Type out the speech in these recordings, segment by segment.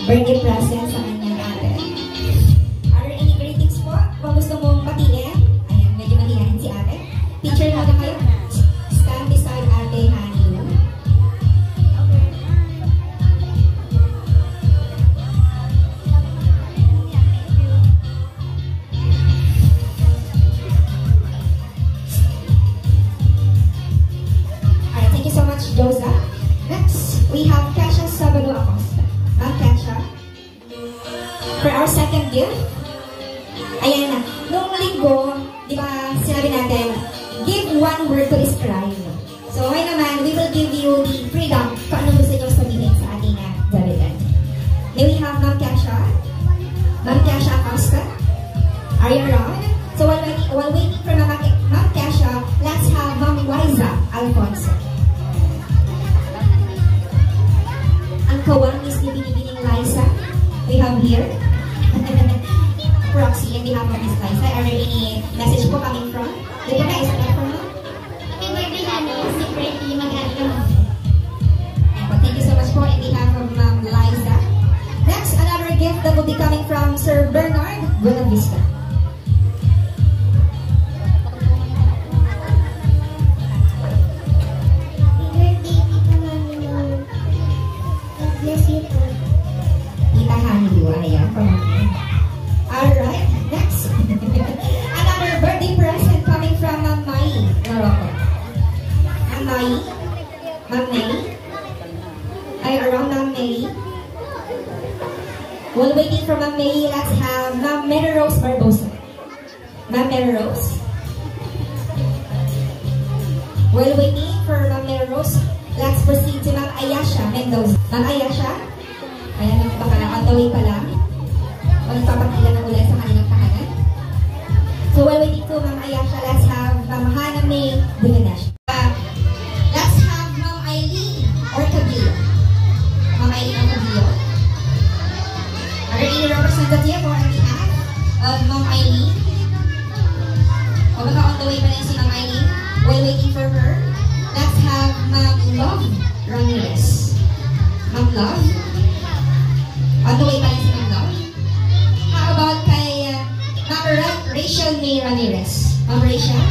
birthday present sa kanyang ate. Are there any greetings po? Kung gusto mong batiin, ayan, medyo mahihayin si ate. Picture mo na kayo. Stand beside ate Hani. Alright, thank you so much, Josa. Next, we have Kesha Sabado Acosta. Ma'am Kesha. For our second gift, ayan na. Noong linggo, di ba, sinabi natin, give one word to describe. So, ngayon naman, we will give you the freedom kung ano gusto nyo sabihin sa ating Davidan. May we have Ma'am Kesha. Ma'am Kesha Acosta. Are you around? So, while waiting for Ma'am Kesha, let's have Ma'am Liza Alfonso. Ang kawang is ni Binibining Liza. We have here. Proxy, and we have Miss Liza. Are there any message po coming from? Dito na, isa na from Ma'am? Happy birthday, Nani. Secretly, mag-aaral ka. Thank you so much po. And we have from Ma'am Liza. Next, another gift that will be coming from Sir Bernard Buenavista. Alright, next. Another birthday present coming from Ma'am Mai Morocco. Ma'am Mai? Ma'am May? Are you around, Ma'am May? While waiting for Ma'am May, let's have Ma'am Mary Rose Barbosa. Ma'am Mary Rose? While waiting for Ma'am Mary Rose, let's proceed to Ma'am Ayasha Mendoza. Ma'am Ayasha? Ayan, baka na on the way pa lang. Magpapakila na ulit sa kanilang tahanan. So while waiting to Ma'am Ayasha, let's have Ma'am Hana May Buenash. Let's have Ma'am Eileen Orcabillo. Ma'am Eileen Orcabillo. Are there any representative or on behalf of Ma'am Eileen? O baka on the way pa rin si Ma'am Eileen? While waiting for her, let's have Ma'am Love Ramirez. Ma'am Love? On the way pa rin si Ma'am Love? How about kay Ma'am Rachel May Ramirez? Ma'am Rachel?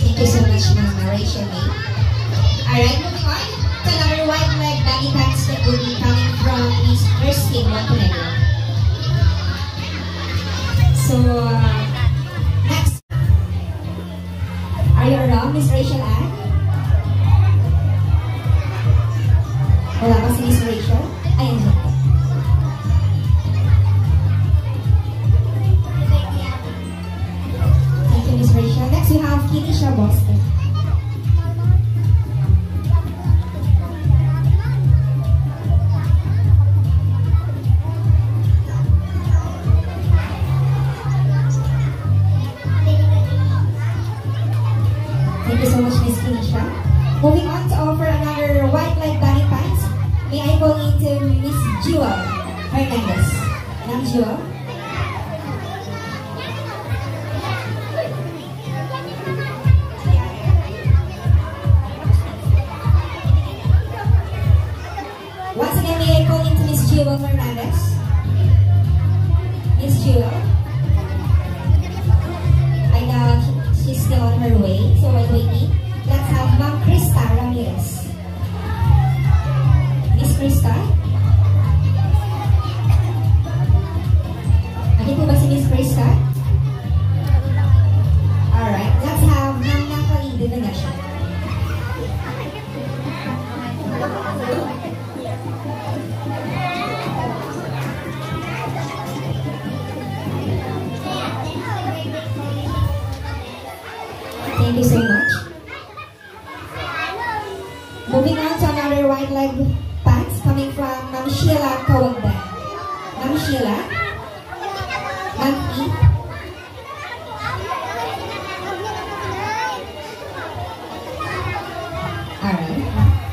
Thank you so much, Ma'am Rachel May. Alright, moving on to another white leg baggy pants that will be coming from Miss Christine Montenegro. So, next. Are you around, Miss Rachel Ann? Wala pa si Miss Rachel? Ayan siya. Thank you, Miss Rachel. Next, we have Kinisha Boston. Thank you so much, Miss Kinisha. Moving on to offer another white leg baggy pants, may I call into Miss Jewel Hernandez. Ma'am Jewel? Once again, may I call into Miss Jewel Hernandez. Miss Jewel? I know she's still on her way, so while waiting, let's have Ma'am Krista Ramirez. Miss Krista? Ano po ba si Miss Krista? Alright, let's have Ma'am Natalie Divination. Thank you so much. Moving on to another white leg pants coming from Ma'am Sheila Kawagban. Ma'am Sheila? Ma'am E? Alright.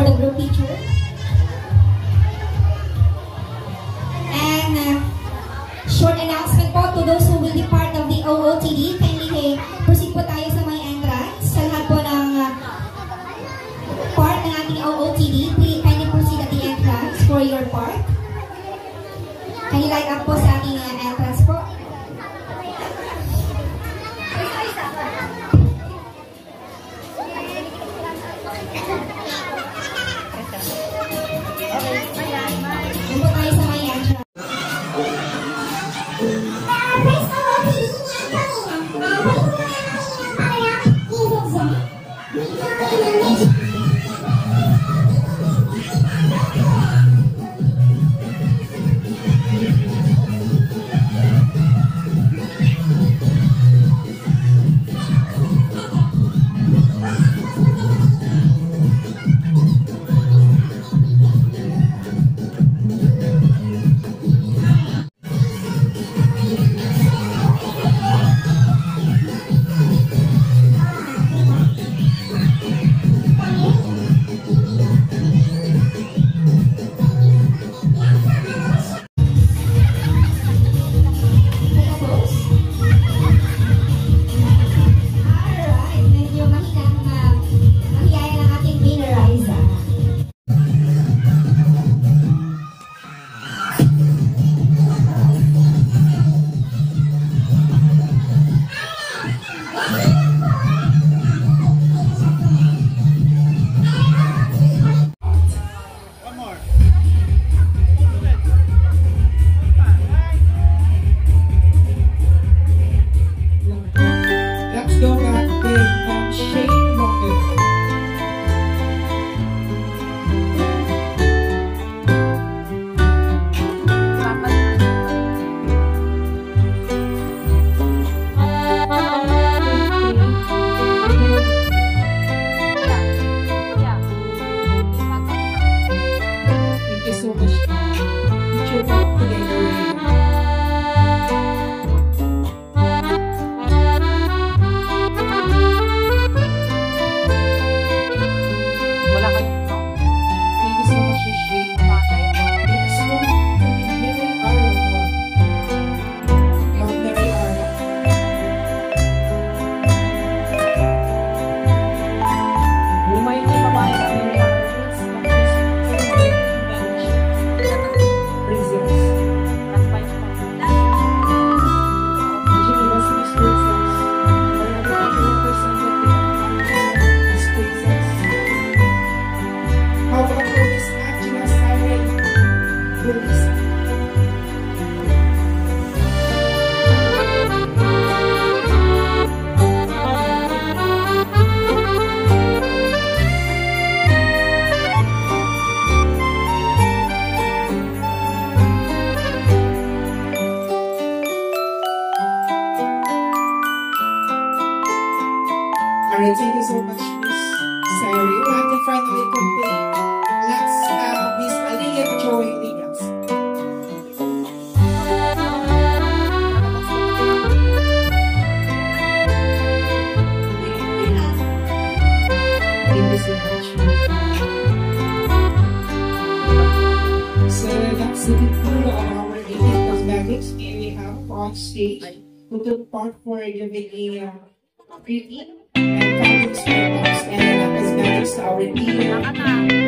for the group picture. And short announcement po to those who will be part of the OOTD. Kindly proceed po tayo sa may entrance. Sa lahat po ng part ng ating OOTD, kindly proceed at the entrance for your part. Kindly line up po sa ating entrance po. Doon po tayo sa may entrance. Alright, thank you so much, Miss Sari. And to finally complete, let's have Miss Aliyah Joy Ligas. Thank you so much. So that's the conclusion of our evening cosmetics. And we have on stage who took part for giving a greeting and finding spare and cosmetics to our team.